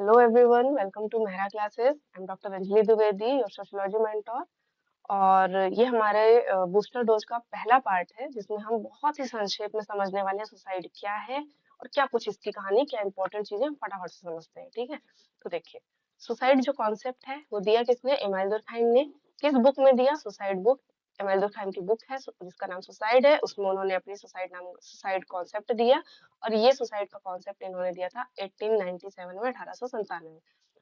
Hello everyone, welcome to Mehra Classes. I'm Dr. Anjali Dwivedi, your sociology mentor. और ये हमारे booster dose का पहला पार्ट है जिसमें हम बहुत ही संक्षेप में समझने वाले हैं सुसाइड क्या है और क्या कुछ इसकी कहानी, क्या इंपॉर्टेंट चीजें हम फटाफट से समझते हैं। ठीक है, तो देखिए, सुसाइड जो कॉन्सेप्ट है वो दिया किसने? इमाइल दुर्कheim ने। किस बुक में दिया? Suicide book. इमाइल दुर्कheim की बुक है जिसका नाम सुसाइड है, उसमें उन्होंने अपनी सुसाइड कॉन्सेप्ट दिया। और ये सुसाइड का कॉन्सेप्ट इन्होंने दिया था 1897 में, 1897 में।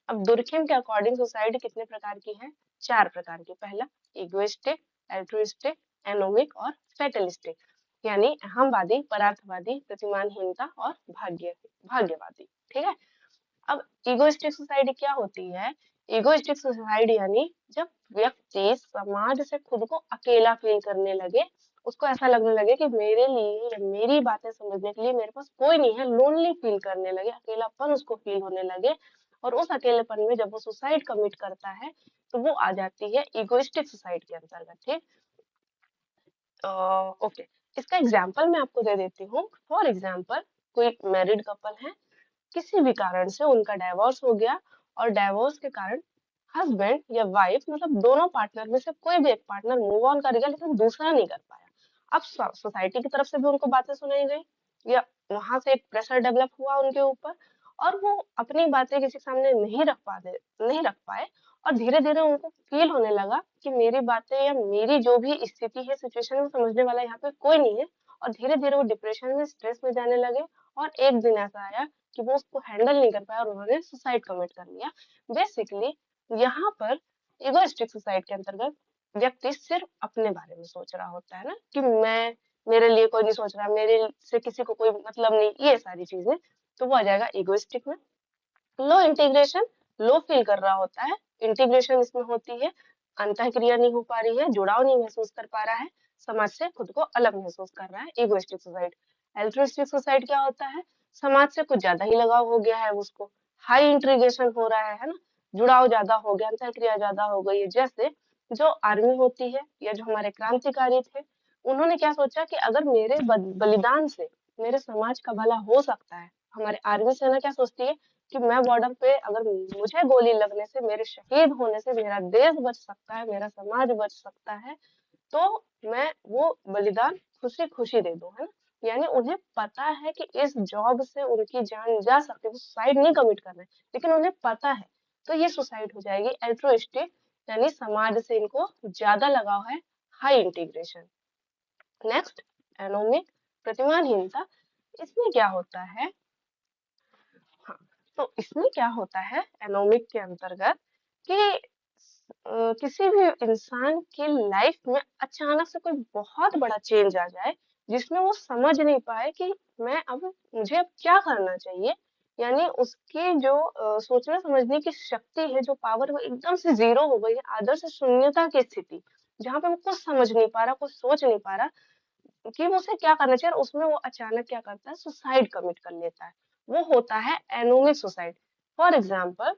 अब दुर्कheim के अकॉर्डिंग सुसाइड कितने प्रकार की है? 4 प्रकार की। पहला इगोइस्टिक, एल्ट्रुइस्टिक, एनोमिक और फेटलिस्टिक, यानी अहमवादी, परार्थवादी, प्रतिमानहीनता और भाग्यवादी। ठीक है, अब इगोइस्टिक सोसाइटी क्या होती है? इगोइस्टिक सोसाइटी यानी जब व्यक्ति समाज से खुद को अकेला फील करने लगे, उसको ऐसा लगने लगे कि मेरे लिए या मेरी बातें समझने के लिए मेरे पास कोई नहीं है, लोनली फील करने लगे, अकेलापन उसको फील होने लगे। और उस अकेलेपन में जब वो सुसाइड कमिट करता है तो वो आ जाती है इगोइस्टिक सुसाइड के अंतर्गत। ठीक, ओके, इसका एग्जाम्पल मैं आपको दे देती हूँ। फॉर एग्जाम्पल, कोई मैरिड कपल है, किसी भी कारण से उनका डाइवोर्स हो गया और डाइवोर्स के कारण हस्बैंड या वाइफ, मतलब दोनों पार्टनर में से कोई भी एक पार्टनर मूव ऑन कर गया लेकिन दूसरा नहीं कर पाया। अब सोसाइटी की तरफ से भी उनको बातें सुनाई गई या वहां से एक प्रेशर डेवलप हुआ उनके ऊपर, और वो अपनी बातें किसी के सामने नहीं रख पाए। और धीरे धीरे उनको फील होने लगा कि मेरी बातें या मेरी जो भी स्थिति है, सिचुएशन में समझने वाला यहाँ पे कोई नहीं है। और धीरे धीरे वो डिप्रेशन में, स्ट्रेस में जाने लगे। और एक दिन ऐसा आया कि वो उसको हैंडल नहीं कर पाया और उन्होंने सुसाइड कमिट कर लिया। बेसिकली यहाँ पर इगोइस्टिक सुसाइड के अंतर्गत व्यक्ति सिर्फ अपने बारे में सोच रहा होता है ना, कि मैं, मेरे लिए कोई नहीं सोच रहा, मेरे से किसी को कोई मतलब नहीं, ये सारी चीजें। तो वो आ जाएगा इगोइस्टिक में। लो इंटीग्रेशन, लो फील कर रहा होता है। इंटीग्रेशन इसमें होती है अंतःक्रिया नहीं हो पा रही है, जुड़ाव नहीं महसूस कर पा रहा है, समाज से खुद को अलग महसूस कर रहा है, इगोइस्टिक सुसाइड। एल्ट्रुइस्टिक सुसाइड क्या होता है? समाज से कुछ ज्यादा ही लगाव हो गया है उसको, हाई इंटीग्रेशन हो रहा है ना, जुड़ाव ज्यादा हो गया, अंतःक्रिया ज्यादा हो गई है। जैसे जो आर्मी होती है या जो हमारे क्रांतिकारी थे, उन्होंने क्या सोचा कि अगर मेरे बलिदान से मेरे समाज का भला हो सकता है। हमारे आर्मी सेना क्या सोचती है कि मैं बॉर्डर पे, अगर मुझे गोली लगने से, मेरे शहीद होने से मेरा देश बच सकता है, मेरा समाज बच सकता है, तो मैं वो बलिदान खुशी खुशी दे दूं, है ना। यानी उन्हें पता है कि इस जॉब से उनकी जान जा सकती है, वो सुसाइड नहीं कमिट कर रहे हैं, लेकिन उन्हें पता है। तो ये सुसाइड हो जाएगी एल्ट्रुइस्टिक, यानी समाज से इनको ज्यादा लगाव है, हाई इंटीग्रेशन। नेक्स्ट, एनोमिक, प्रतिमानहीनता। इसमें क्या होता है? हाँ, तो इसमें क्या होता है एनोमिक के अंतर्गत कि किसी भी इंसान की लाइफ में अचानक से कोई बहुत बड़ा चेंज आ जाए, जिसमें वो समझ नहीं पाए कि मैं अब, मुझे अब क्या करना चाहिए। यानी उसकी जो सोचने समझने की शक्ति है, जो पावर, वो एकदम से जीरो हो गई है, आदर्श शून्यता की स्थिति, जहाँ पे वो कुछ समझ नहीं पा रहा, कुछ सोच नहीं पा रहा कि उसे क्या करना चाहिए। और उसमें वो अचानक क्या करता है? सुसाइड कमिट कर लेता है। वो होता है एनोमिक सुसाइड। फॉर एग्जाम्पल,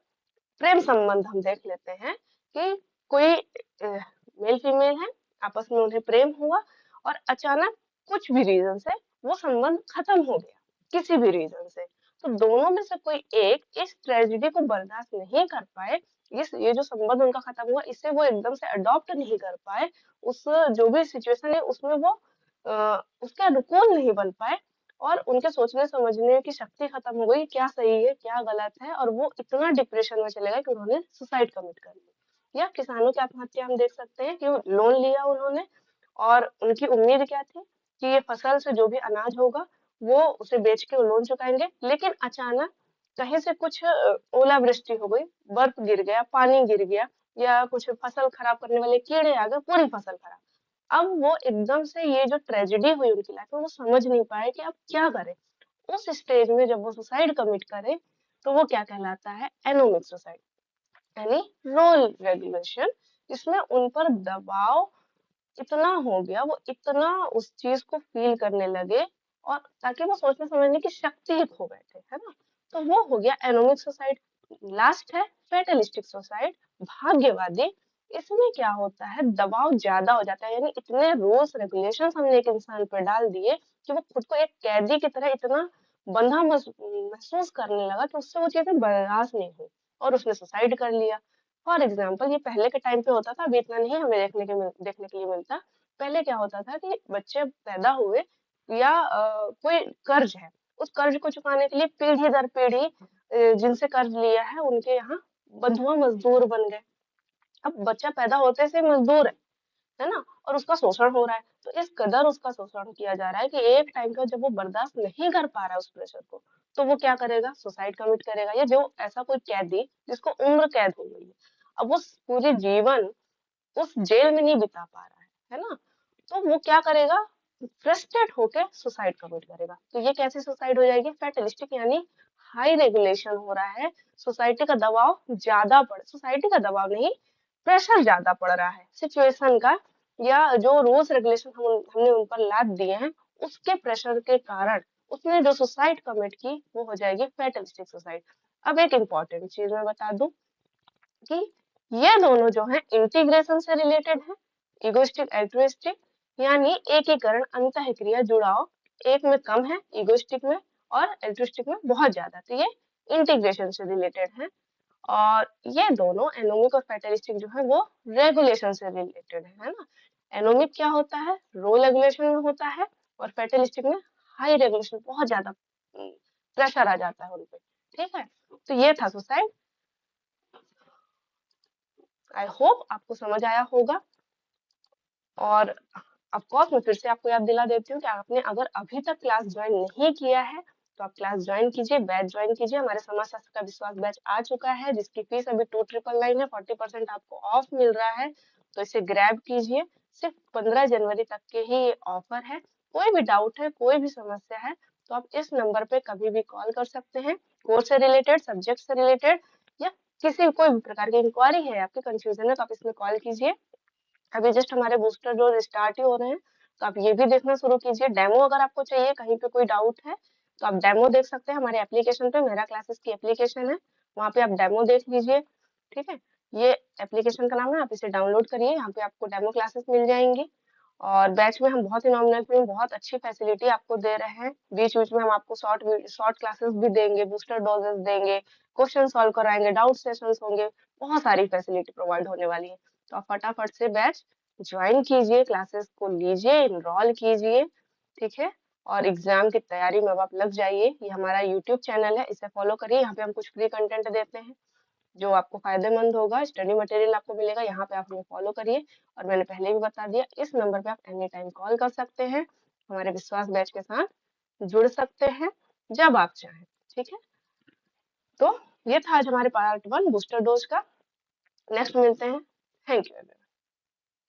प्रेम संबंध हम देख लेते हैं कि कोई मेल फीमेल है, आपस में उन्हें प्रेम हुआ और अचानक कुछ भी रीजन से वो संबंध खत्म हो गया, किसी भी रीजन से। तो दोनों में से कोई एक इस ट्रेजेडी को बर्दाश्त नहीं कर पाए, इस ये जो संबंध उनका खत्म हुआ, इसे वो एकदम से अडॉप्ट नहीं कर पाए, उस जो भी सिचुएशन है उसमें वो उसके अनुकूल नहीं बन पाए। और उनके सोचने समझने की शक्ति खत्म हो गई, क्या सही है क्या गलत है, और वो इतना डिप्रेशन में चले गए कि उन्होंने सुसाइड कमिट कर लिया। या किसानों की आत्महत्या हम देख सकते हैं कि लोन लिया उन्होंने, और उनकी उम्मीद क्या थी कि ये फसल से जो भी अनाज होगा वो उसे बेच के वो लोन चुकाएंगे। लेकिन अचानक कहीं से कुछ ओलावृष्टि हो गई, बर्फ गिर गया, पानी गिर गया, या कुछ फसल खराब करने वाले कीड़े आ गए, पूरी फसल खराब। अब वो एकदम से ये जो ट्रेजेडी हुई उनकी लाइफ में, वो समझ नहीं पाए कि अब क्या करें। उस स्टेज में जब वो सुसाइड कमिट करे, तो वो क्या कहलाता है? एनोमिक सुसाइड, यानी रोल रेगुलेशन। इसमें उन पर दबाव इतना हो गया, वो इतना उस चीज को फील करने लगे, और ताकि वो सोचने समझने की शक्ति ही खो बैठे, है ना। तो वो हो गया एनोमिक सुसाइड। लास्ट है फेटलिस्टिक सुसाइड, भाग्यवादी। इसमें क्या होता है? दबाव ज्यादा हो जाता है, यानी इतने रूल्स रेगुलेशंस हमने एक इंसान पर डाल दिए कि वो खुद को एक कैदी की तरह इतना बंधा महसूस करने लगा कि उससे वो चीजें बर्दाश्त नहीं हुई और उसने सुसाइड कर लिया। फॉर एग्जाम्पल, ये पहले के टाइम पे होता था, अभी इतना नहीं हमें देखने के लिए मिलता। पहले क्या होता था कि बच्चे पैदा हुए या कोई कर्ज है, उस कर्ज को चुकाने के लिए पीढ़ी दर पीढ़ी जिनसे कर्ज लिया है उनके यहाँ बंधुआ मजदूर बन गए। अब बच्चा पैदा होते से मजदूर है ना, और उसका शोषण हो रहा है। तो इस कदर उसका शोषण किया जा रहा है कि एक टाइम का जब वो बर्दाश्त नहीं कर पा रहा है उस प्रेशर को, तो वो क्या करेगा, सुसाइड कमिट करेगा। या जो ऐसा कोई कैदी जिसको उम्र कैद हो गई है, अब वो पूरे जीवन उस जेल में नहीं बिता पा रहा है ना, तो वो क्या करेगा, फ्रस्ट्रेट होके सुसाइड कमिट करेगा। तो ये कैसी सुसाइड हो जाएगी, फैटलिस्टिक, यानी हाई रेगुलेशन हो रहा है, सोसाइटी का दबाव ज्यादा पड़, सोसाइटी का दबाव नहीं, प्रेशर ज्यादा पड़ रहा है सिचुएशन का, या जो रूल्स रेगुलेशन हमने उन पर लाद दिए हैं उसके प्रेशर के कारण उसने जो सुसाइड कमिट की वो हो जाएगी फैटलिस्टिक सुसाइड। अब एक इम्पॉर्टेंट चीज मैं बता दूं कि ये दोनों जो है इंटीग्रेशन से रिलेटेड है, इगोइस्टिक एल्ट्रुइस्टिक, यानी एकीकरण अंतःक्रिया जुड़ाव एक में कम है इगोइस्टिक में, और एल्ट्रुइस्टिक में बहुत ज्यादा, तो ये इंटीग्रेशन से रिलेटेड है। और ये दोनों एनोमिक और फैटलिस्टिक जो है वो रेगुलेशन से रिलेटेड है ना। एनोमिक क्या होता है, रो रेगुलेशन में होता है, और फैटलिस्टिक में हाई रेगुलेशन, बहुत ज्यादा प्रेशर आ जाता है उनपे। ठीक है, तो ये था सुसाइड। आई होप आपको समझ आया होगा। और ऑफ कोर्स मैं फिर से आपको याद दिला देती हूँ कि आपने अगर अभी तक क्लास ज्वाइन नहीं किया है तो आप क्लास ज्वाइन कीजिए, बैच ज्वाइन कीजिए। हमारे समाजशास्त्र का विश्वास बैच आ चुका है जिसकी फीस अभी 2999 है, 40% आपको ऑफ मिल रहा है, तो इसे ग्रैब कीजिए। सिर्फ 15 जनवरी तक के ही ये ऑफर है। कोई भी डाउट है, कोई भी समस्या है, तो आप इस नंबर पे कभी भी कॉल कर सकते हैं, कोर्स से रिलेटेड, सब्जेक्ट से रिलेटेड, या किसी कोई भी प्रकार की इंक्वायरी है, आपकी कंफ्यूजन है, तो आप इसमें कॉल कीजिए। अभी जस्ट हमारे बूस्टर डोज स्टार्ट ही हो रहे हैं, तो आप ये भी देखना शुरू कीजिए। डेमो अगर आपको चाहिए, कहीं पे कोई डाउट है तो आप डेमो देख सकते हैं हमारे एप्लीकेशन पे, मेरा क्लासेस की एप्लीकेशन है, वहाँ पे आप डेमो देख लीजिए। ठीक है, ये एप्लीकेशन का नाम है, आप इसे डाउनलोड करिए, यहाँ पे आपको डेमो क्लासेस मिल जाएंगी। और बैच में हम बहुत ही नॉमिनल में बहुत अच्छी फैसिलिटी आपको दे रहे हैं। बीच बीच में हम आपको शॉर्ट क्लासेस भी देंगे, बूस्टर डोजेस देंगे, क्वेश्चन सॉल्व कराएंगे, डाउट सेशंस होंगे, बहुत सारी फैसिलिटी प्रोवाइड होने वाली है। तो आप फटाफट से बैच ज्वाइन कीजिए, क्लासेस को लीजिए, इनरोल कीजिए। ठीक है, और एग्जाम की तैयारी में अब आप लग जाइए। ये हमारा यूट्यूब चैनल है, इसे फॉलो करिए, यहाँ पे हम कुछ फ्री कंटेंट देते हैं जो आपको फायदेमंद होगा, स्टडी मटेरियल आपको मिलेगा, यहाँ पे आप हमें फॉलो करिए। और मैंने पहले भी बता दिया, इस नंबर पे आप एनी टाइम कॉल कर सकते हैं, हमारे विश्वास बैच के साथ जुड़ सकते हैं जब आप चाहें। ठीक है, तो ये था आज हमारे पार्ट 1 बूस्टर डोज का। नेक्स्ट मिलते हैं। Thank you.